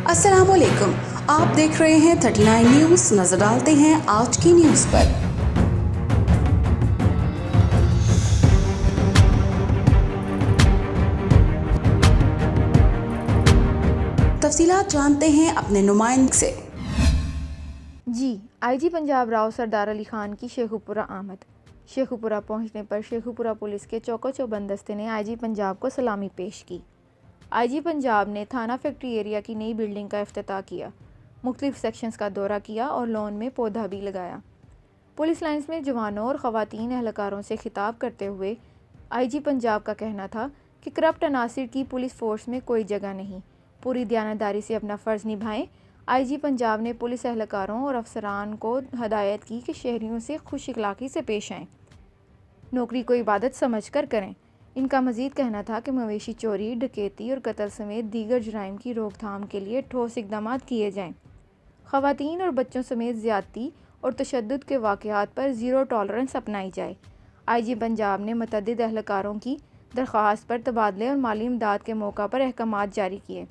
السلام علیکم، آپ دیکھ رہے ہیں 39 نیوز۔ نظر ڈالتے ہیں آج کی نیوز پر۔ تفصیلات جانتے ہیں اپنے نمائندے سے۔ آئی جی پنجاب راؤ سردار علی خان کی شیخوپورہ آمد۔ شیخوپورہ پہنچنے پر شیخوپورہ پولیس کے چوکو چوبند دستے نے آئی جی پنجاب کو سلامی پیش کی۔ آئی جی پنجاب نے تھانہ فیکٹری ایریا کی نئی بلڈنگ کا افتتاح کیا، مختلف سیکشنز کا دورہ کیا اور لان میں پودا بھی لگایا۔ پولیس لائنز میں جوانوں اور خواتین اہلکاروں سے خطاب کرتے ہوئے آئی جی پنجاب کا کہنا تھا کہ کرپٹ عناصر کی پولیس فورس میں کوئی جگہ نہیں، پوری دیانتداری سے اپنا فرض نبھائیں۔ آئی جی پنجاب نے پولیس اہلکاروں اور افسران کو ہدایت کی کہ شہریوں سے خوش اخلاقی سے پیش آئیں، نوکری کو عبادت سمجھ کر کریں۔ ان کا مزید کہنا تھا کہ مویشی چوری، ڈکیتی اور قتل سمیت دیگر جرائم کی روک تھام کے لیے ٹھوس اقدامات کیے جائیں۔ خواتین اور بچوں سمیت زیادتی اور تشدد کے واقعات پر زیرو ٹالرنس اپنائی جائے۔ آئی جی پنجاب نے متعدد اہلکاروں کی درخواست پر تبادلے اور مالی امداد کے موقع پر احکامات جاری کیے۔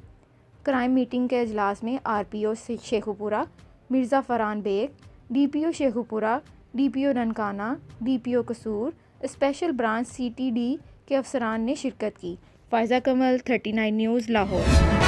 کرائم میٹنگ کے اجلاس میں R P O Sheikhupura Mirza Farhan Baig, D P O Sheikhupura, D P O Nankana, D P O Kasur, special branch C T D کے افسران نے شرکت کی۔ فائزہ کمل، 39 نیوز، لاہور۔